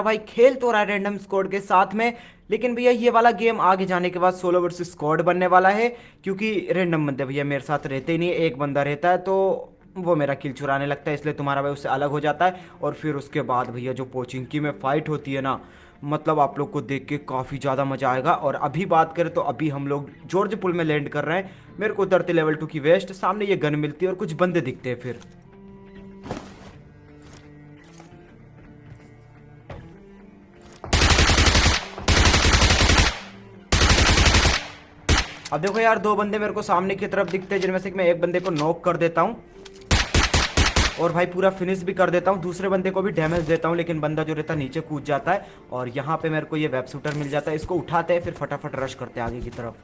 भाई खेल तो रहा है रैंडम स्क्वाड के साथ में। लेकिन भैया ये वाला गेम आगे जाने के बाद सोलो वर्सेस स्क्वाड बनने वाला है, क्योंकि रैंडम बंदे भैया मेरे साथ रहते ही नहीं है। एक बंदा रहता है तो वो मेरा किल चुराने लगता है, इसलिए तुम्हारा भाई उससे अलग हो जाता है। और फिर उसके बाद भैया जो पोचिंकी में फाइट होती है ना, मतलब आप लोग को देख के काफ़ी ज़्यादा मज़ा आएगा। और अभी बात करें तो अभी हम लोग जॉर्ज पुल में लैंड कर रहे हैं। मेरे को उतरते लेवल 2 की वेस्ट, सामने ये गन मिलती है और कुछ बंदे दिखते हैं फिर। अब देखो यार, दो बंदे मेरे को सामने की तरफ दिखते हैं, जिनमें से मैं एक बंदे को नॉक कर देता हूँ और भाई पूरा फिनिश भी कर देता हूँ। दूसरे बंदे को भी डैमेज देता हूँ, लेकिन बंदा जो रहता है नीचे कूद जाता है। और यहाँ पे मेरे को ये वेब शूटर मिल जाता है, इसको उठाते हैं फिर फटाफट रश करते हैं आगे की तरफ।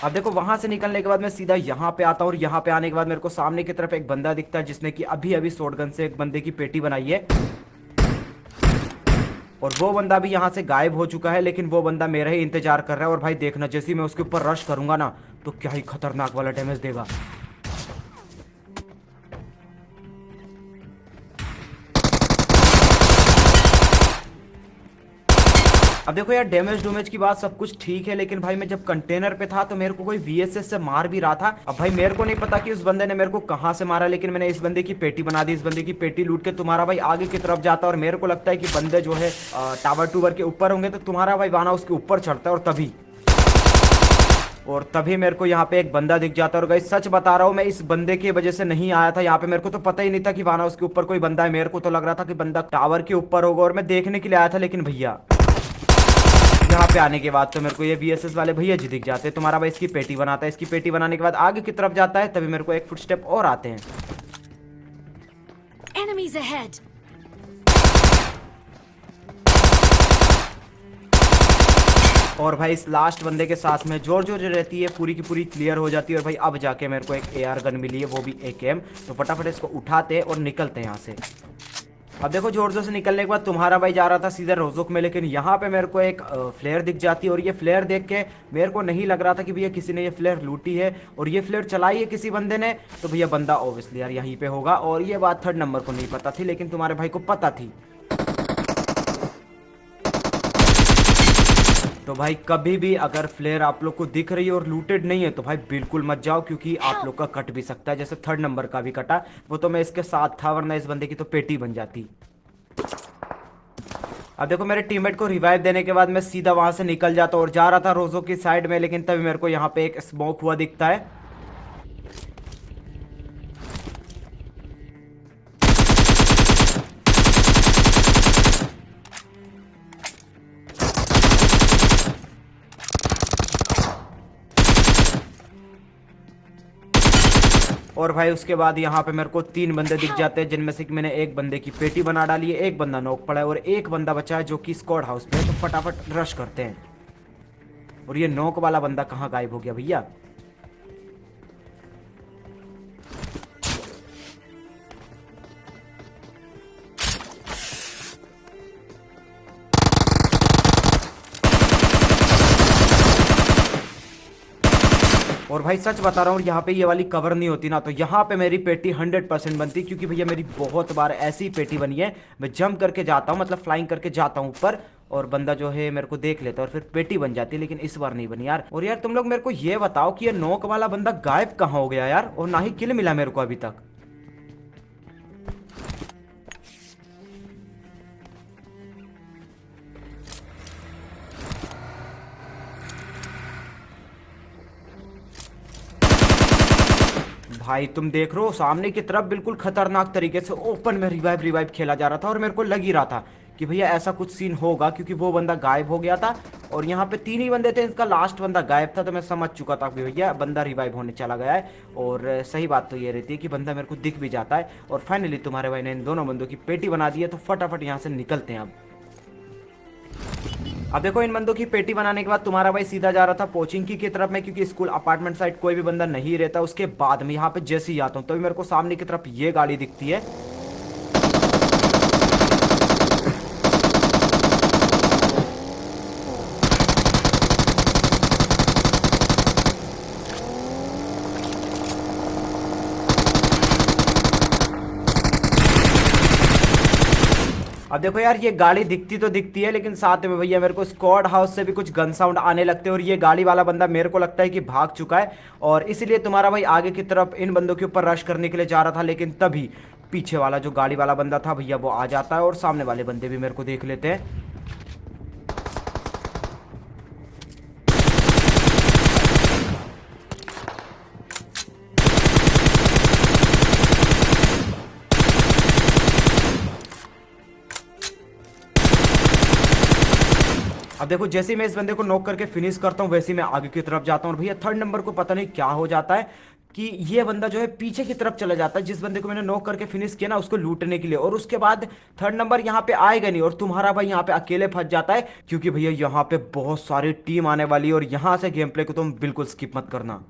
अब देखो वहां से निकलने के बाद मैं सीधा यहाँ पे आता हूँ, और यहाँ पे आने के बाद मेरे को सामने की तरफ एक बंदा दिखता है, जिसने कि अभी अभी शॉटगन से एक बंदे की पेटी बनाई है। और वो बंदा भी यहाँ से गायब हो चुका है, लेकिन वो बंदा मेरा ही इंतजार कर रहा है। और भाई देखना, जैसे ही मैं उसके ऊपर रश करूंगा ना, तो क्या ही खतरनाक वाला डैमेज देगा। अब देखो यार, डैमेज डूमेज की बात सब कुछ ठीक है, लेकिन भाई मैं जब कंटेनर पे था तो मेरे को कोई वीएसएस से मार भी रहा था। अब भाई मेरे को नहीं पता कि उस बंदे ने मेरे को कहां से मारा, लेकिन मैंने इस बंदे की पेटी बना दी। इस बंदे की पेटी लूट के तुम्हारा भाई आगे की तरफ जाता है, और मेरे को लगता है कि बंदे जो है टावर टूवर के ऊपर होंगे, तो तुम्हारा भाई वाना उसके ऊपर चढ़ता है। और तभी मेरे को यहाँ पे एक बंदा दिख जाता है। और गाइस सच बता रहा हूँ, मैं इस बंदे की वजह से नहीं आया था यहाँ पे। मेरे को तो पता ही नहीं था कि वाना उसके ऊपर कोई बंदा है। मेरे को तो लग रहा था कि बंदा टावर के ऊपर होगा, और मैं देखने के लिए आया था। लेकिन भैया यहाँ पे आने के बाद तो मेरे को ये वीएसएस वाले भैया जी दिख जाते हैं। तुम्हारा भाई इसकी पेटी बनाता है, इसकी पेटी बनाने के बाद आगे की तरफ जाता है, तभी मेरे को एक फुटस्टेप और आते हैं। Enemies ahead! और भाई इस लास्ट बंदे के साथ में जोर जो रहती है पूरी की पूरी क्लियर हो जाती है। और भाई अब जाके मेरे को एक एआर गन मिली है, वो भी एकेएम। तो फटाफट इसको उठाते हैं और निकलते हैं यहाँ से। अब देखो, जोरजो से निकलने के बाद तुम्हारा भाई जा रहा था सीधा रोजोक में, लेकिन यहाँ पे मेरे को एक फ्लेयर दिख जाती है। और ये फ्लेयर देख के मेरे को नहीं लग रहा था कि भैया किसी ने ये फ्लेयर लूटी है, और ये फ्लेयर चलाई है किसी बंदे ने। तो भैया बंदा ऑब्वियसली यार यहीं पे होगा, और ये बात थर्ड नंबर को नहीं पता थी, लेकिन तुम्हारे भाई को पता थी। तो भाई कभी भी अगर फ्लेयर आप लोग को दिख रही है और लूटेड नहीं है, तो भाई बिल्कुल मत जाओ, क्योंकि आप लोग का कट भी सकता है, जैसे थर्ड नंबर का भी कटा। वो तो मैं इसके साथ था, वरना इस बंदे की तो पेटी बन जाती। अब देखो, मेरे टीममेट को रिवाइव देने के बाद मैं सीधा वहां से निकल जाता और जा रहा था रोजो की साइड में, लेकिन तभी मेरे को यहाँ पे एक स्मोक हुआ दिखता है। और भाई उसके बाद यहाँ पे मेरे को तीन बंदे दिख जाते हैं, जिनमें से मैंने एक बंदे की पेटी बना डाली है, एक बंदा नॉक पड़ा है, और एक बंदा बचा है जो कि स्क्वाड हाउस पे है। तो फटाफट रश करते हैं। और ये नॉक वाला बंदा कहाँ गायब हो गया भैया? और भाई सच बता रहा हूँ, यहाँ पे ये वाली कवर नहीं होती ना, तो यहाँ पे मेरी पेटी 100% बनती, क्योंकि भैया मेरी बहुत बार ऐसी पेटी बनी है। मैं जंप करके जाता हूँ, मतलब फ्लाइंग करके जाता हूँ ऊपर, और बंदा जो है मेरे को देख लेता है और फिर पेटी बन जाती है। लेकिन इस बार नहीं बनी यार। और यार तुम लोग मेरे को ये बताओ कि ये नोक वाला बंदा गायब कहाँ हो गया यार, और ना ही किल मिला मेरे को अभी तक। भाई तुम देख रहे हो सामने की तरफ बिल्कुल खतरनाक तरीके से ओपन में रिवाइव रिवाइव खेला जा रहा था, और मेरे को लग ही रहा था कि भैया ऐसा कुछ सीन होगा, क्योंकि वो बंदा गायब हो गया था। और यहाँ पे तीन ही बंदे थे, इसका लास्ट बंदा गायब था। तो मैं समझ चुका था कि भैया बंदा रिवाइव होने चला गया है। और सही बात तो ये रहती है कि बंदा मेरे को दिख भी जाता है। और फाइनली तुम्हारे भाई ने इन दोनों बंदों की पेटी बना दी है, तो फटाफट यहाँ से निकलते हैं अब देखो, इन बंदों की पेटी बनाने के बाद तुम्हारा भाई सीधा जा रहा था पोचिंकी की तरफ में, क्योंकि स्कूल अपार्टमेंट साइड कोई भी बंदा नहीं रहता। उसके बाद में यहाँ पे जैसे ही आता हूँ, तभी मेरे को सामने की तरफ ये गाड़ी दिखती है। देखो यार, ये गाड़ी दिखती तो दिखती है, लेकिन साथ में भैया मेरे को स्क्वाड हाउस से भी कुछ गन साउंड आने लगते हैं, और ये गाड़ी वाला बंदा मेरे को लगता है कि भाग चुका है, और इसीलिए तुम्हारा भाई आगे की तरफ इन बंदों के ऊपर रश करने के लिए जा रहा था, लेकिन तभी पीछे वाला जो गाड़ी वाला बंदा था भैया वो आ जाता है, और सामने वाले बंदे भी मेरे को देख लेते हैं। अब देखो, जैसे ही मैं इस बंदे को नॉक करके फिनिश करता हूँ वैसे ही मैं आगे की तरफ जाता हूँ, और भैया थर्ड नंबर को पता नहीं क्या हो जाता है कि ये बंदा जो है पीछे की तरफ चला जाता है, जिस बंदे को मैंने नॉक करके फिनिश किया ना उसको लूटने के लिए, और उसके बाद थर्ड नंबर यहाँ पे आएगा नहीं, और तुम्हारा भाई यहाँ पे अकेले फंस जाता है, क्योंकि भैया यहाँ पे बहुत सारी टीम आने वाली है, और यहाँ से गेम प्ले को तुम बिल्कुल स्किप मत करना।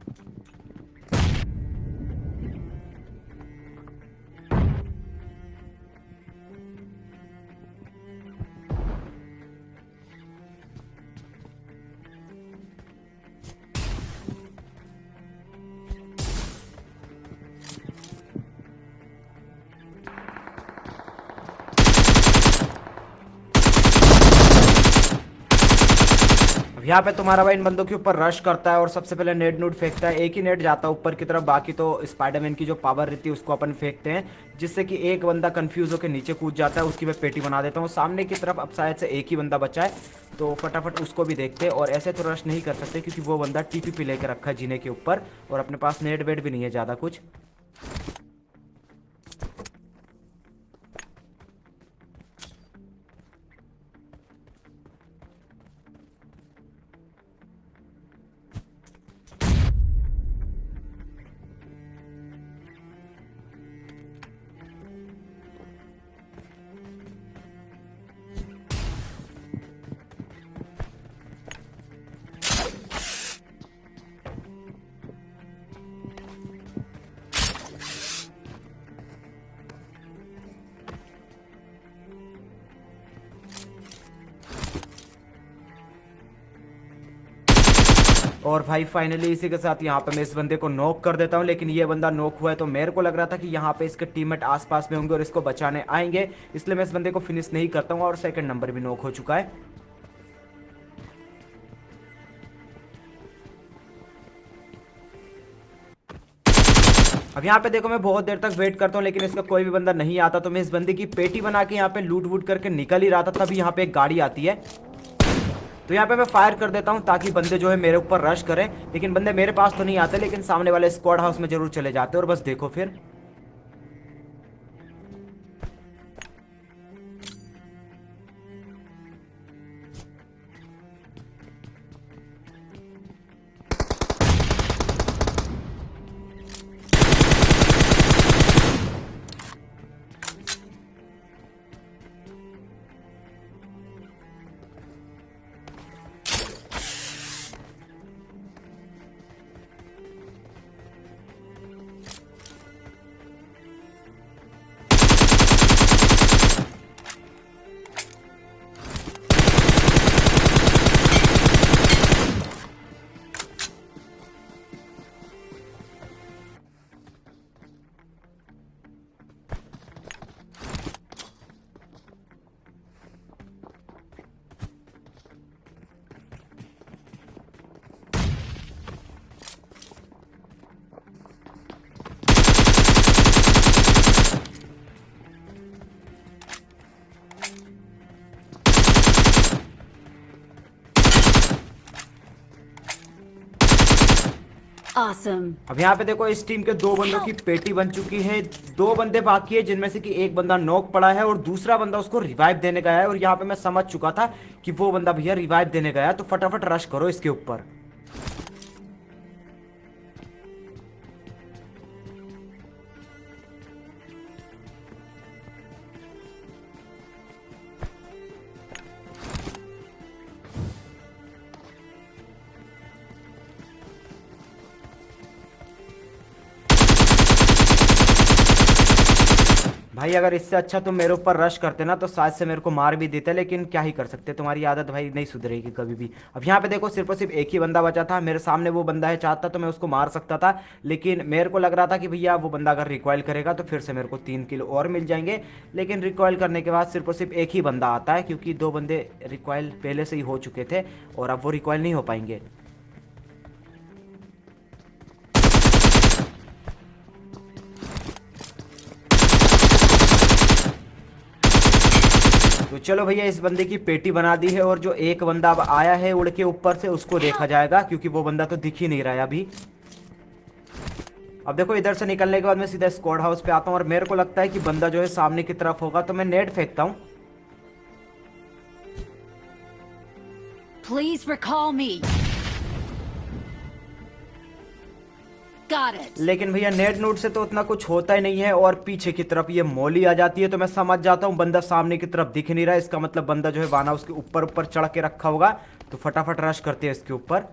अब यहाँ पे तुम्हारा भाई इन बंदों के ऊपर रश करता है, और सबसे पहले नेट नूट फेंकता है, एक ही नेट जाता है ऊपर की तरफ, बाकी तो स्पाइडरमैन की जो पावर रहती है उसको अपन फेंकते हैं, जिससे कि एक बंदा कंफ्यूज होकर नीचे कूद जाता है, उसकी मैं पेटी बना देता हूँ। सामने की तरफ अब शायद से एक ही बंदा बचा है, तो फटाफट उसको भी देखते हैं, और ऐसे तो रश नहीं कर सकते क्योंकि वो बंदा टीपी लेकर रखा है जीने के ऊपर, और अपने पास नेट वेट भी नहीं है ज़्यादा कुछ। और भाई फाइनली इसी के साथ यहाँ पे मैं इस बंदे को नॉक कर देता हूँ, लेकिन ये बंदा नॉक हुआ है, तो मेरे को लग रहा था कि यहाँ पे इसके टीममेट आसपास में होंगे और इसको बचाने आएंगे, इसलिए मैं इस बंदे को फिनिश नहीं करता हूँ, और सेकंड नंबर भी नॉक हो चुका है। अब यहाँ पे देखो, मैं बहुत देर तक वेट करता हूँ लेकिन इसका कोई भी बंदा नहीं आता, तो मैं इस बंदे की पेटी बना के यहाँ पे लूट वूट करके निकल ही रहा था, तभी यहाँ पे एक गाड़ी आती है, तो यहाँ पे मैं फायर कर देता हूँ ताकि बंदे जो है मेरे ऊपर रश करें, लेकिन बंदे मेरे पास तो नहीं आते, लेकिन सामने वाले स्क्वाड हाउस में जरूर चले जाते, और बस देखो फिर। Awesome. अब यहाँ पे देखो, इस टीम के दो बंदों की पेटी बन चुकी है, दो बंदे बाकी है, जिनमें से कि एक बंदा नॉक पड़ा है और दूसरा बंदा उसको रिवाइव देने गया है, और यहाँ पे मैं समझ चुका था कि वो बंदा भैया रिवाइव देने गया है, तो फटाफट रश करो इसके ऊपर। भाई अगर इससे अच्छा तुम मेरे ऊपर रश करते ना तो शायद से मेरे को मार भी देते, लेकिन क्या ही कर सकते, तुम्हारी आदत भाई नहीं सुधरेगी कभी भी। अब यहाँ पे देखो सिर्फ और सिर्फ एक ही बंदा बचा था, मेरे सामने वो बंदा है, चाहता तो मैं उसको मार सकता था, लेकिन मेरे को लग रहा था कि भैया वो बंदा अगर रिकॉइल करेगा तो फिर से मेरे को 3 किलो और मिल जाएंगे। लेकिन रिकॉइल करने के बाद सिर्फ और सिर्फ एक ही बंदा आता है, क्योंकि 2 बंदे रिकॉइल पहले से ही हो चुके थे और अब वो रिकॉइल नहीं हो पाएंगे। तो चलो भैया इस बंदे की पेटी बना दी है, और जो एक बंदा अब आया है उड़ के ऊपर से उसको देखा जाएगा, क्योंकि वो बंदा तो दिख ही नहीं रहा है अभी। अब देखो इधर से निकलने के बाद मैं सीधा स्क्वाड हाउस पे आता हूँ, और मेरे को लगता है कि बंदा जो है सामने की तरफ होगा, तो मैं नेट फेंकता हूँ। Please recall me. Got it. लेकिन भैया नेट नोट से तो उतना कुछ होता ही नहीं है, और पीछे की तरफ ये मौली आ जाती है, तो मैं समझ जाता हूँ बंदा सामने की तरफ दिख नहीं रहा है। इसका मतलब बंदा जो है वाना उसके ऊपर ऊपर चढ़ के रखा होगा, तो फटाफट रश करते हैं इसके ऊपर।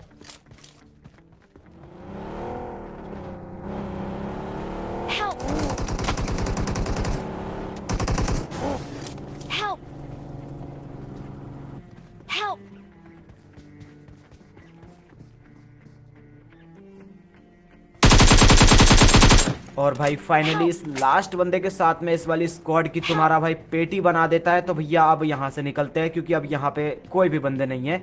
Help. Help. Help. और भाई फाइनली इस लास्ट बंदे के साथ में इस वाली स्क्वाड की तुम्हारा भाई पेटी बना देता है। तो भैया अब यहाँ से निकलते हैं, क्योंकि अब यहाँ पे कोई भी बंदे नहीं है।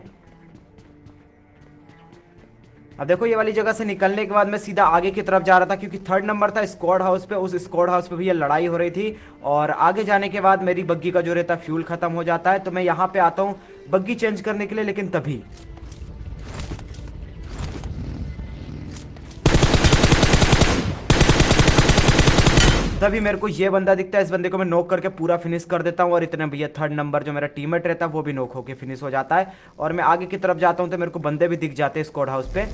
अब देखो ये वाली जगह से निकलने के बाद मैं सीधा आगे की तरफ जा रहा था, क्योंकि 3rd नंबर था स्क्वाड हाउस पे। उस स्क्वाड हाउस पे भैया लड़ाई हो रही थी, और आगे जाने के बाद मेरी बग्गी का जो रहता है फ्यूल खत्म हो जाता है, तो मैं यहाँ पे आता हूँ बग्गी चेंज करने के लिए। लेकिन तभी मेरे को ये बंदा दिखता है। इस बंदे को मैं नॉक करके पूरा फिनिश कर देता हूँ, और इतने भैया 3rd नंबर जो मेरा टीममेट रहता है वो भी नॉक होके फिनिश हो जाता है। और मैं आगे की तरफ जाता हूँ तो मेरे को बंदे भी दिख जाते हैं स्क्वाड हाउस पे।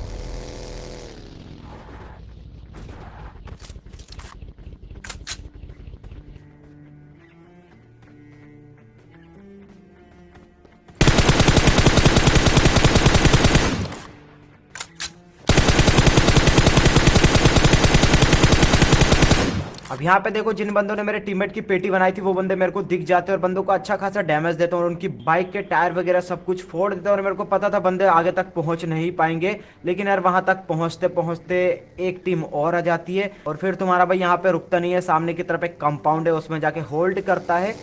अब यहाँ पे देखो जिन बंदों ने मेरे टीममेट की पेटी बनाई थी वो बंदे मेरे को दिख जाते हैं, और बंदों को अच्छा खासा डैमेज देता हूँ, और उनकी बाइक के टायर वगैरह सब कुछ फोड़ देता हूँ। और मेरे को पता था बंदे आगे तक पहुँच नहीं पाएंगे, लेकिन यार वहां तक पहुँचते पहुँचते एक टीम और आ जाती है, और फिर तुम्हारा भाई यहाँ पे रुकता नहीं है। सामने की तरफ एक कंपाउंड है, उसमें जाके होल्ड करता है।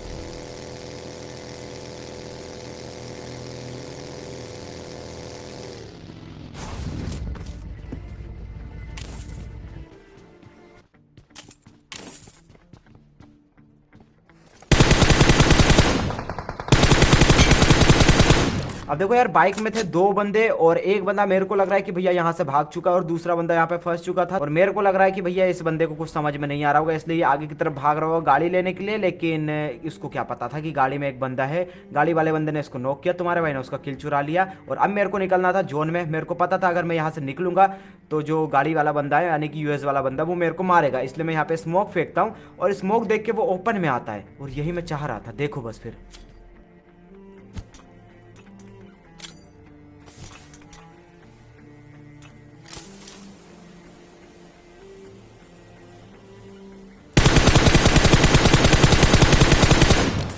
अब देखो यार बाइक में थे 2 बंदे, और एक बंदा मेरे को लग रहा है कि भैया यहाँ से भाग चुका है, और दूसरा बंदा यहाँ पे फंस चुका था। और मेरे को लग रहा है कि भैया इस बंदे को कुछ समझ में नहीं आ रहा होगा, इसलिए ये आगे की तरफ भाग रहा होगा गाड़ी लेने के लिए। लेकिन इसको क्या पता था कि गाड़ी में एक बंदा है। गाड़ी वाले बंदे ने इसको नॉक किया, तुम्हारे भाई ने उसका किल चुरा लिया। और अब मेरे को निकलना था जोन में। मेरे को पता था अगर मैं यहाँ से निकलूंगा तो जो गाड़ी वाला बंदा है यानी कि यूएस वाला बंदा, वो मेरे को मारेगा, इसलिए मैं यहाँ पे स्मोक फेंकता हूँ, और स्मोक देख के वो ओपन में आता है। और यही मैं चाह रहा था, देखो बस फिर।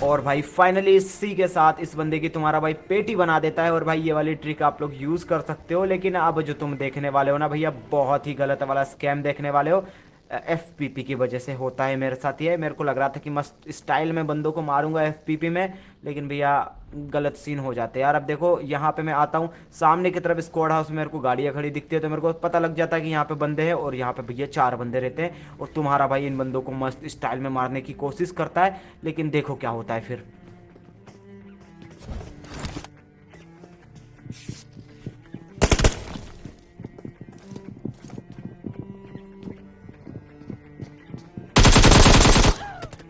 और भाई फाइनली इसी के साथ इस बंदे की तुम्हारा भाई पेटी बना देता है। और भाई ये वाली ट्रिक आप लोग यूज़ कर सकते हो, लेकिन अब जो तुम देखने वाले हो ना भैया, बहुत ही गलत वाला स्कैम देखने वाले हो। एफपीपी की वजह से होता है मेरे साथ ये। मेरे को लग रहा था कि मस्त स्टाइल में बंदों को मारूंगा एफपीपी में, लेकिन भैया गलत सीन हो जाते हैं यार। अब देखो यहाँ पे मैं आता हूँ सामने की तरफ स्क्वाड हाउस में, मेरे को गाड़ियाँ खड़ी दिखती है, तो मेरे को पता लग जाता है कि यहाँ पे बंदे हैं, और यहाँ पे भैया 4 बंदे रहते हैं। और तुम्हारा भाई इन बंदों को मस्त स्टाइल में मारने की कोशिश करता है, लेकिन देखो क्या होता है फिर।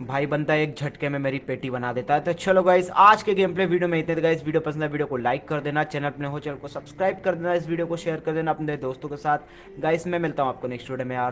भाई बंदा एक झटके में मेरी पेटी बना देता है। तो चलो गाइस आज के गेम प्ले वीडियो में इतने। गाइस वीडियो पसंद है वीडियो को लाइक कर देना, चैनल अपने हो चैनल को सब्सक्राइब कर देना, इस वीडियो को शेयर कर देना अपने दोस्तों के साथ। गाइस मैं मिलता हूँ आपको नेक्स्ट वीडियो में यार।